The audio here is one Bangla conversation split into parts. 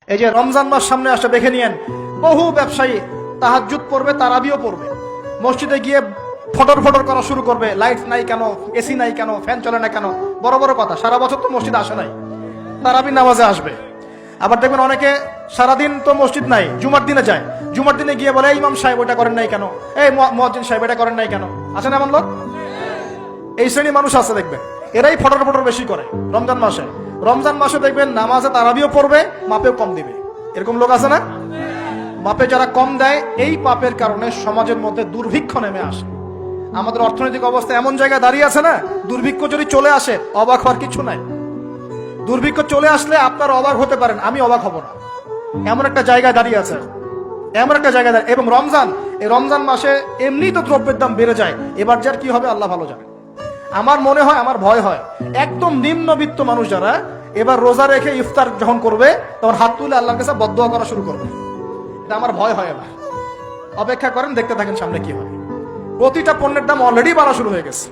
এই যে রমজান মাস সামনে আসে, দেখে নিয়েন বহু ব্যবসায়ী তাহাজ্জুদ পড়বে, তারাবিও পড়বে, মসজিদে গিয়ে ফটর ফটর করা শুরু করবে, লাইট নাই কেন, এসি নাই কেন, ফ্যান চলে না কেন, বড় বড় কথা। সারা বছর তো মসজিদ আসে নাই, তারাবি নামাজে আসবে। আবার দেখবেন অনেকে সারাদিন তো মসজিদ নাই, জুমার দিনে যায়, জুমার দিনে গিয়ে বলে ইমাম সাহেব ওটা করেন নাই কেন, এই মুয়াজ্জিন সাহেব এটা করেন নাই কেন। আছে না এমন লোক? এই শ্রেণী মানুষ আছে দেখবেন, এরাই ফটর ফটর বেশি করে রমজান মাসে। রমজান মাসে দেখবেন নামাজে তারাবিও পড়বে, মাপেও কম দিবে। এরকম লোক আছে না? মাপে যারা কম দেয়, এই পাপের কারণে সমাজের মধ্যে দুর্ভিক্ষ নেমে আসে। আমাদের অর্থনৈতিক অবস্থা এমন জায়গায় দাঁড়িয়ে আছে না, দুর্ভিক্ষ যদি চলে আসে অবাক হওয়ার কিছু নাই। দুর্ভিক্ষ চলে আসলে আপনারা অবাক হতে পারেন, আমি অবাক হব না। এমন একটা জায়গায় দাঁড়িয়ে আছে, এমন একটা জায়গায় দাঁড়িয়ে। এবং রমজান, এই রমজান মাসে এমনি তো দ্রব্যের দাম বেড়ে যায়, এবার যার কি হবে আল্লাহ ভালো জানে। আমার মনে হয়, আমার ভয় হয়, একদম নিম্নবিত্ত মানুষ যারা এবার রোজা রেখে ইফতার যখন করবে তখন হাত তুলে আল্লাহর কাছে বদদোয়া করা শুরু করবে। এটা আমার ভয় হয়। এবার অপেক্ষা করেন, দেখতে থাকেন সামনে কি হয়। প্রতিটা পণ্যের দাম অলরেডি বাড়া শুরু হয়ে গেছে।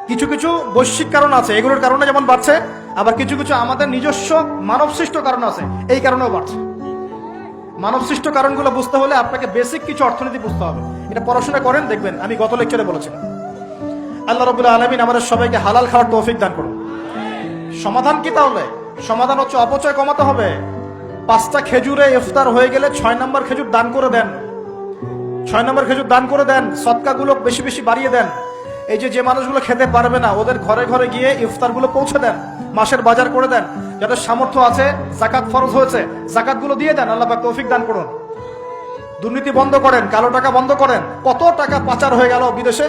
কিছু কিছু বৈশ্বিক কারণ আছে, এগুলোর কারণে যেমন বাড়ছে, আবার কিছু কিছু আমাদের নিজস্ব মানব সৃষ্ট কারণ আছে, এই কারণেও বাড়ছে। মানব সৃষ্ট কারণগুলো বুঝতে হলে আপনাকে বেসিক কিছু অর্থনীতি বুঝতে হবে। এটা পড়াশোনা করেন, দেখবেন আমি গত লেকচারে বলেছিলাম। আল্লাহ রাব্বুল আলামিন আমাদের সবাইকে হালাল খাওয়ার তৌফিক দান করুন। সমাধান কি তাহলে? সমাধান হচ্ছে অপচয় কমাতে হবে। 5টা খেজুরে ইফতার হয়ে গেলে 6 নম্বর খেজুর দান করে দেন, 6 নম্বর খেজুর দান করে দেন। সদকাগুলো বেশি বেশি বাড়িয়ে দেন। এই যে মানুষগুলো খেতে পারবে না, ওদের ঘরে ঘরে গিয়ে ইফতারগুলো পৌঁছে দেন, মাসের বাজার করে দেন। যাদের সামর্থ্য আছে, জাকাত ফরজ হয়েছে, জাকাতগুলো দিয়ে দেন। আল্লাহ পাক তৌফিক দান করুন। দুর্নীতি বন্ধ করেন, কালো টাকা বন্ধ করেন। কত টাকা পাচার হয়ে গেল বিদেশে,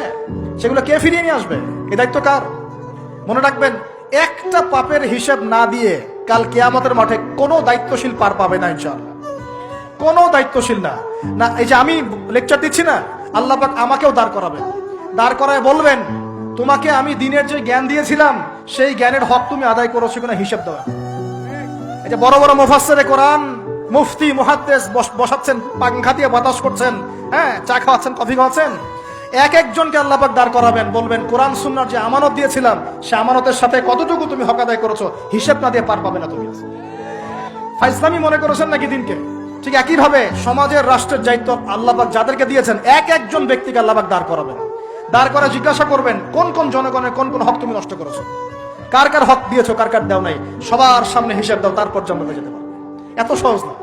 সেগুলো কে ফিরিয়ে নিয়ে আসবে? এ দায়িত্ব কার? মনে রাখবেন, একটা পাপের হিসাব না দিয়ে কাল কিয়ামতের মাঠে কোনো দায়িত্বশীল পার পাবে না ইনশাআল্লাহ। কোনো দায়িত্বশীল না। না, এই যে আমি লেকচার দিচ্ছি না, আল্লাহ পাক আমাকেও দাঁড় করাবেন, দাঁড় করায় বলবেন, তোমাকে আমি দিনের যে জ্ঞান দিয়েছিলাম সেই জ্ঞানের হক তুমি আদায় করেছো কিনা হিসাব দেওয়া। এই যে বড় বড় মুফাসসিরে কোরআন, মুফতি, মুহাদ্দিস বসাচ্ছেন, পাংখা দিয়ে বাতাস করছেন, হ্যাঁ, চা খাওয়াচ্ছেন, কফি খাওয়াচ্ছেন। এক একজনকে আল্লাহ পাক দাঁড় করাবেন, বলবেন কোরআন সুন্নাহর যে আমানত দিয়েছিলাম সে আমানতের সাথে কতটুকু তুমি হক আদায় করেছো, হিসাব না দিয়ে পার পাবে না তুমি। ফাইজলামি মনে করেছেন নাকি দিনকে? ঠিক একইভাবে সমাজের, রাষ্ট্রের দায়িত্ব আল্লাহ পাক যাদেরকে দিয়েছেন, এক একজন ব্যক্তিকে আল্লাহ পাক দাঁড় করাবেন। দাঁড় করে জিজ্ঞাসা করবেন, কোন কোন জনগণের কোন কোন হক তুমি নষ্ট করেছো, কার কার হক দিয়েছো, কার কার দাও নাই, সবার সামনে হিসাব দাও, তারপর জান্নাতে যেতে পারবে। এত সহজ না।